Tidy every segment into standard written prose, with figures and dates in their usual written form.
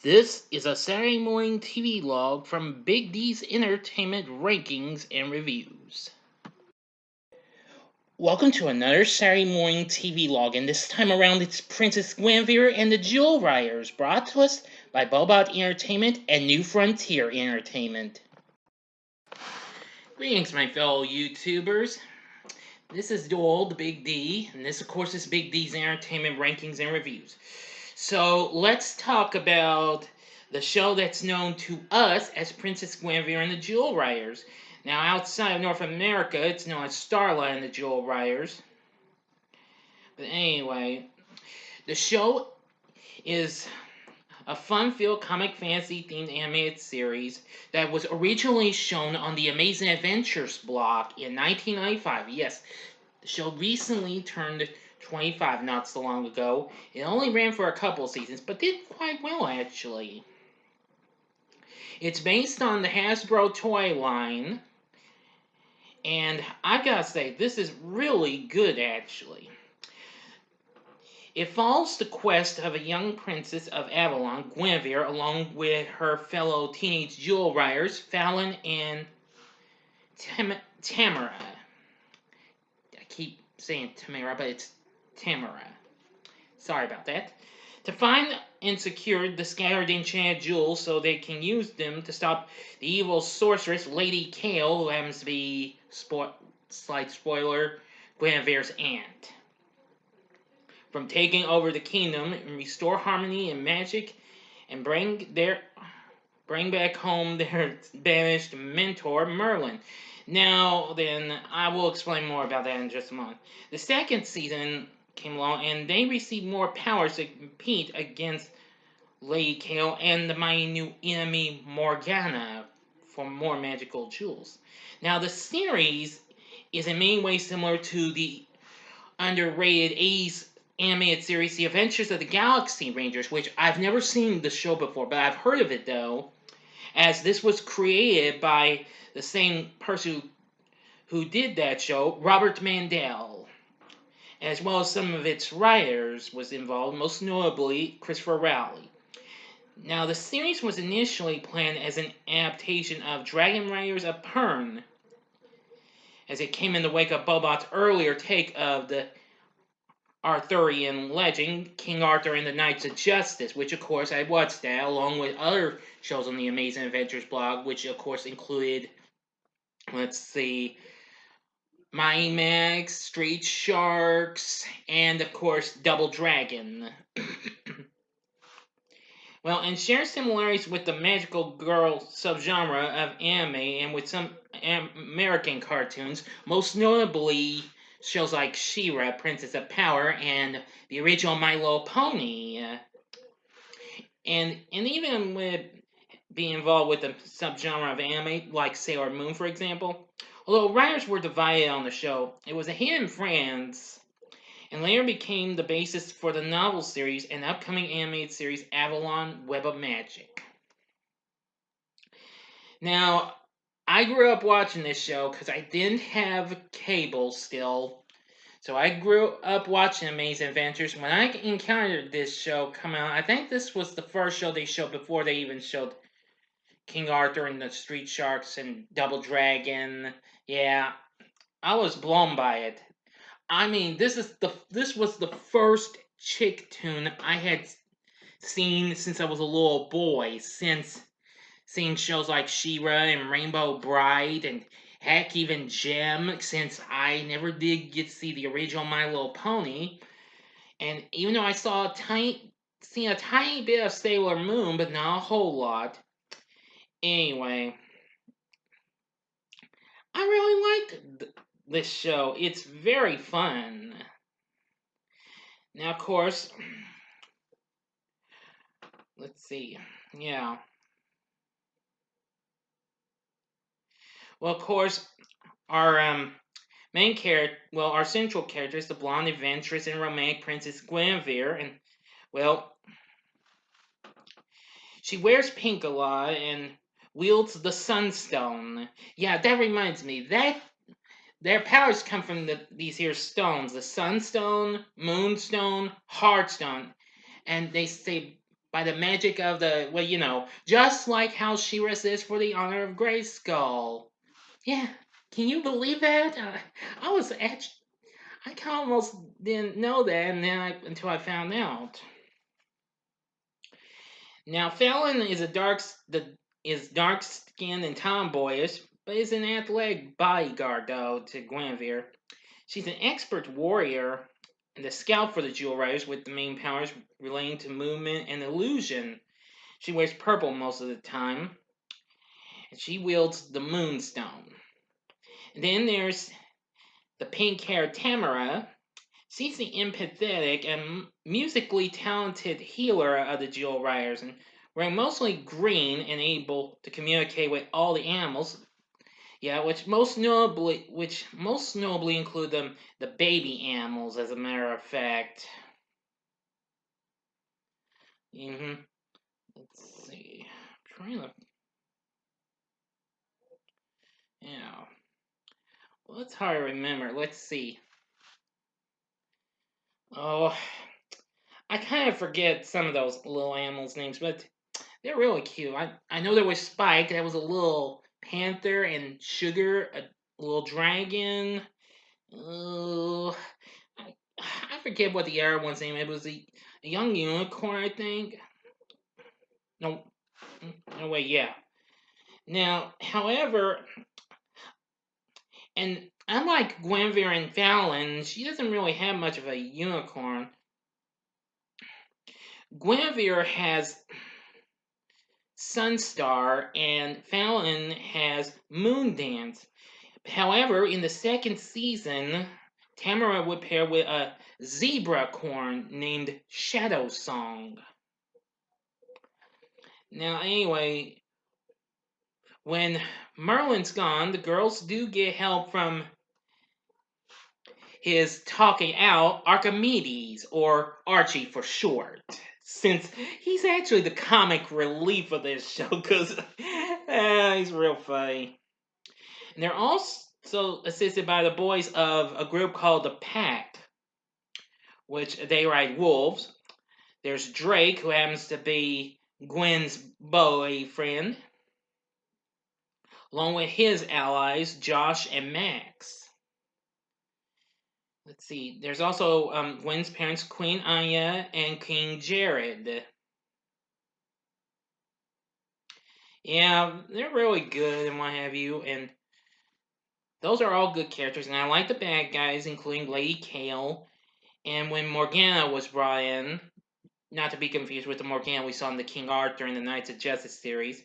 This is a Saturday Morning TVLog from Big D's Entertainment Rankings and Reviews. Welcome to another Saturday Morning TVLog, and this time around it's Princess Gwenevere and the Jewel Riders, brought to us by Bobot Entertainment and New Frontier Entertainment. Greetings, my fellow YouTubers. This is Doyle, the Big D, and this, of course, is Big D's Entertainment Rankings and Reviews. So, let's talk about the show that's known to us as Princess Gwenevere and the Jewel Riders. Now, outside of North America, it's known as Starla and the Jewel Riders. But anyway, the show is a fun-filled comic fantasy-themed animated series that was originally shown on the Amazin Adventures blog in 1995. Yes, the show recently turned 25 not so long ago. It only ran for a couple seasons, but did quite well, actually. It's based on the Hasbro toy line, and I gotta say, this is really good, actually. It follows the quest of a young princess of Avalon, Gwenevere, along with her fellow teenage jewel riders, Fallon and Tamara. I keep saying Tamara, but it's Tamara. Sorry about that. To find and secure the scattered enchanted jewels so they can use them to stop the evil sorceress Lady Kale, who happens to be, slight spoiler, Guinevere's aunt, from taking over the kingdom, and restore harmony and magic, and bring back home their banished mentor, Merlin. Now then, I will explain more about that in just a moment. The second season came along, and they received more powers to compete against Lady Kale and the mighty new enemy Morgana for more magical jewels. Now, the series is in many ways similar to the underrated 80s animated series The Adventures of the Galaxy Rangers, which I've never seen the show before, but I've heard of it though, as this was created by the same person who did that show, Robert Mandel, as well as some of its writers was involved, most notably Christopher Rowley. Now, the series was initially planned as an adaptation of Dragon Riders of Pern, as it came in the wake of Bobot's earlier take of the Arthurian legend, King Arthur and the Knights of Justice, which of course I watched that, along with other shows on the Amazin Adventures blog, which of course included, let's see, Mighty Max, Street Sharks, and of course Double Dragon. Well, and shares similarities with the magical girl subgenre of anime and with some American cartoons, most notably shows like She-Ra, Princess of Power, and the original My Little Pony. And even with being involved with the subgenre of anime, like Sailor Moon, for example. Although writers were divided on the show, it was a hit in France, and later became the basis for the novel series and upcoming animated series Avalon Web of Magic. Now, I grew up watching this show because I didn't have cable still. So I grew up watching Amazin Adventures. When I encountered this show come out, I think this was the first show they showed before they even showed King Arthur and the Street Sharks and Double Dragon. Yeah, I was blown by it. I mean, this was the first chick tune I had seen since I was a little boy, since seeing shows like She-Ra and Rainbow Bride, and heck, even Gem, since I never did get to see the original My Little Pony. And even though I seen a tiny bit of Sailor Moon, but not a whole lot. Anyway, I really liked this show. It's very fun. Now, of course, let's see. Yeah. Well, of course, our our central character is the blonde, adventurous, and romantic Princess Gwenevere, and, well, she wears pink a lot and wields the Sunstone. Yeah, that reminds me, that their powers come from these here stones, the Sunstone, Moonstone, Heartstone, and they say by the magic of the, well, just like how she resists for the honor of Grayskull. Yeah, can you believe that? I was actually, I almost didn't know that, and then until I found out. Now, Fallon is dark skinned and tomboyish, but is an athletic bodyguard though to Gwenevere. She's an expert warrior and a scout for the Jewel Riders with the main powers relating to movement and illusion. She wears purple most of the time, and she wields the Moonstone. And then there's the pink-haired Tamara. She's the empathetic and musically talented healer of the Jewel Riders, and wearing mostly green and able to communicate with all the animals. Yeah, which most notably include the baby animals, as a matter of fact. Let's see. I'm trying to. Yeah. Well, it's hard to remember. Let's see. Oh, I kind of forget some of those little animals' names, but they're really cute. I know there was Spike, that was a little panther, and Sugar, a little dragon. Uh, I forget what the other one's name. It was a young unicorn, I think. No, no way. Yeah. Now, however, and unlike Gwenevere and Fallon, she doesn't really have much of a unicorn. Gwenevere has Sunstar, and Fallon has Moondance. However, in the second season, Tamara would pair with a zebra corn named Shadow Song. Now, anyway, when Merlin's gone, the girls do get help from his talking out Archimedes, or Archie for short, since he's actually the comic relief of this show, because he's real funny. And they're also assisted by the boys of a group called the Pack, which they ride wolves. There's Drake, who happens to be Gwen's boyfriend, along with his allies, Josh and Max. Let's see. There's also Gwen's parents, Queen Anya and King Jared. Yeah, they're really good and what have you. And those are all good characters. And I like the bad guys, including Lady Kale. And when Morgana was brought in, not to be confused with the Morgana we saw in the King Arthur and the Knights of Justice series.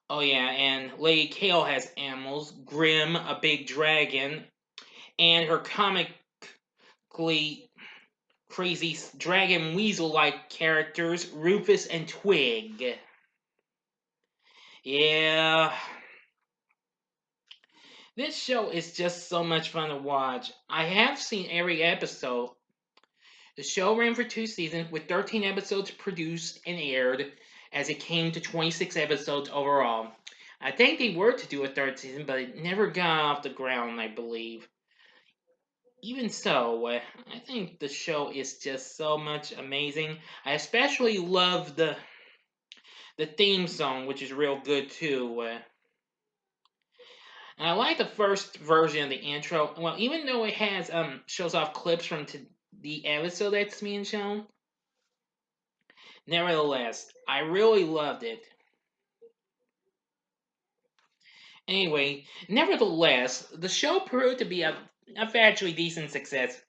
Oh yeah, and Lady Kale has animals. Grim, a big dragon, and her comically crazy dragon weasel-like characters, Rufus and Twig. Yeah. This show is just so much fun to watch. I have seen every episode. The show ran for 2 seasons, with 13 episodes produced and aired, as it came to 26 episodes overall. I think they were to do a 3rd season, but it never got off the ground, I believe. Even so, I think the show is just so much amazing. I especially love the theme song, which is real good too. And I like the first version of the intro. Well, even though it has shows off clips from the episode that's being shown, nevertheless, I really loved it. Anyway, nevertheless, the show proved to be a factually decent success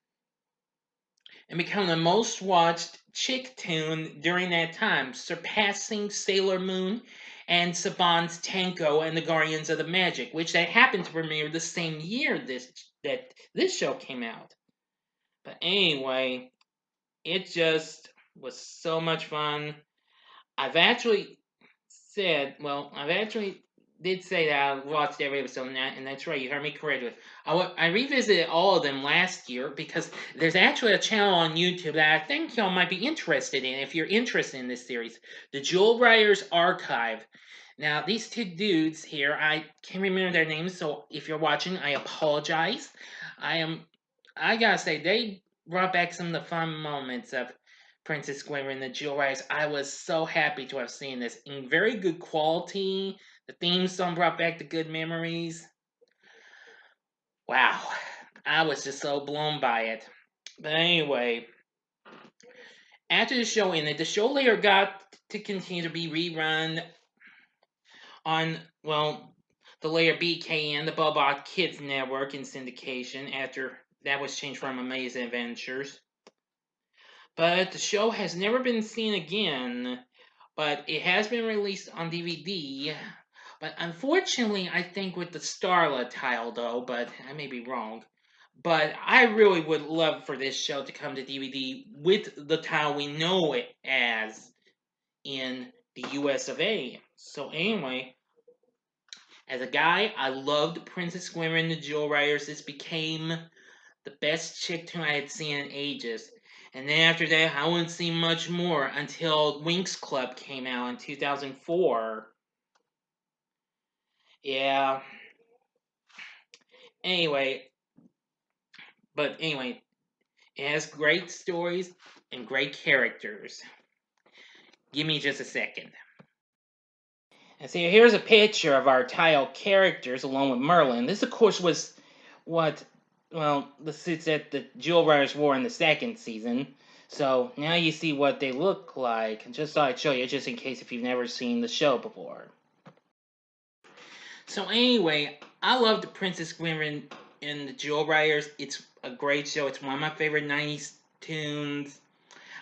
and become the most watched chick tune during that time, surpassing Sailor Moon and Saban's Tanko and the Guardians of the Magic, which that happened to premiere the same year this show came out. But anyway, it just was so much fun. I've actually I've actually did say that I watched every episode, and that's right, you heard me correctly. I revisited all of them last year because there's actually a channel on YouTube that I think y'all might be interested in if you're interested in this series, the Jewel Riders Archive. Now, these 2 dudes here, I can't remember their names, so if you're watching, I apologize. I gotta say, they brought back some of the fun moments of Princess Gwenevere and the Jewel Riders. I was so happy to have seen this in very good quality. The theme song brought back the good memories. Wow, I was just so blown by it. But anyway, after the show ended, the show later got to continue to be rerun on, well, the later BKN, the Bubba Kids Network in syndication, after that was changed from Amazin Adventures. But the show has never been seen again, but it has been released on DVD. But unfortunately, I think with the Starla title, though, but I may be wrong. But I really would love for this show to come to DVD with the title we know it as in the US of A. So anyway, as a guy, I loved Princess Gwenevere and the Jewel Riders. This became the best chick tune I had seen in ages. And then after that, I wouldn't see much more until Winx Club came out in 2004. Yeah. Anyway, anyway, it has great stories and great characters. Give me just a second. And see, here's a picture of our title characters along with Merlin. This, of course, was what, well, the suits that the Jewel Riders wore in the second season. So now you see what they look like. Just thought I'd show you, just in case if you've never seen the show before. So anyway, I love the Princess Gwenevere and the Jewel Riders. It's a great show. It's one of my favorite 90s tunes.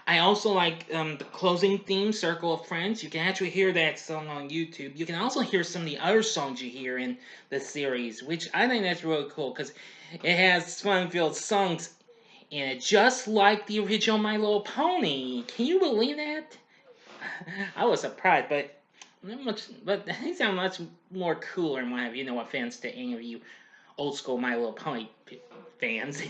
I also like the closing theme, Circle of Friends. You can actually hear that song on YouTube. You can also hear some of the other songs you hear in the series, which I think that's really cool because it has fun-filled songs in it, just like the original My Little Pony. Can you believe that? I was surprised, but they sound much more cooler and what have you. No offense to any of you old school My Little Pony fans.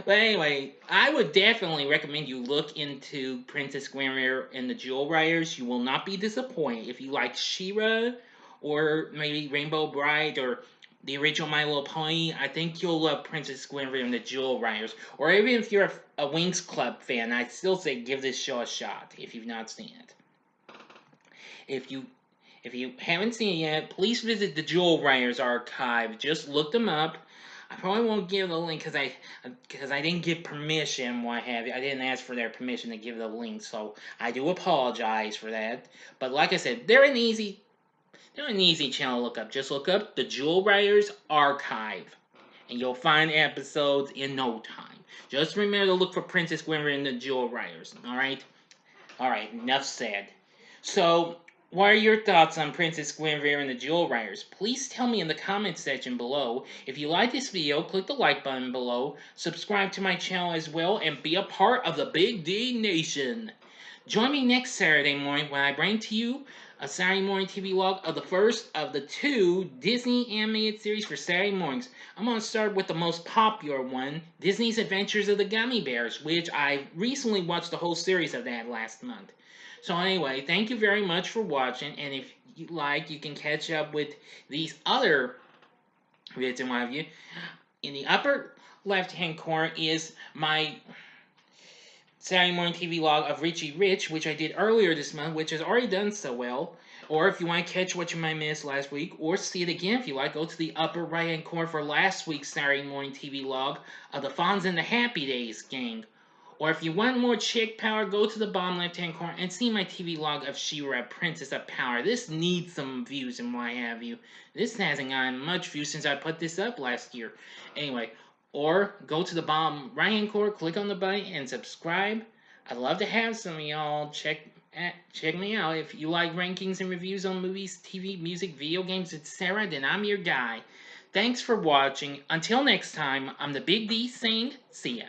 But anyway, I would definitely recommend you look into Princess Gwenevere and the Jewel Riders. You will not be disappointed. If you like She-Ra, or maybe Rainbow Bride, or the original My Little Pony, I think you'll love Princess Gwenevere and the Jewel Riders. Or even if you're a Winx Club fan, I'd still say give this show a shot if you've not seen it. If you haven't seen it yet, please visit the Jewel Riders archive. Just look them up. I probably won't give the link because I didn't get permission, what have you. I didn't ask for their permission to give the link, so I do apologize for that. But like I said, they're an easy channel to look up. Just look up the Jewel Riders archive, and you'll find episodes in no time. Just remember to look for Princess Gwenevere and the Jewel Riders. All right, enough said. So, what are your thoughts on Princess Gwenevere and the Jewel Riders? Please tell me in the comments section below. If you like this video, click the like button below, subscribe to my channel as well, and be a part of the Big D Nation. Join me next Saturday morning when I bring to you a Saturday Morning TVLog of the first of the 2 Disney animated series for Saturday mornings. I'm going to start with the most popular one, Disney's Adventures of the Gummy Bears, which I recently watched the whole series of that last month. So anyway, thank you very much for watching, and if you like, you can catch up with these other vids and what have you. In the upper left-hand corner is my Saturday Morning TV log of Richie Rich, which I did earlier this month, which has already done so well. Or if you want to catch what you might miss last week, or see it again if you like, go to the upper right-hand corner for last week's Saturday Morning TV log of the Fonz and the Happy Days gang. Or if you want more chick power, go to the bottom left-hand corner and see my TV log of She-Ra, Princess of Power. This needs some views and what have you. This hasn't gotten much views since I put this up last year. Anyway, or go to the bottom right-hand corner, click on the button, and subscribe. I'd love to have some of y'all check me out. If you like rankings and reviews on movies, TV, music, video games, etc., then I'm your guy. Thanks for watching. Until next time, I'm the Big D saying, see ya.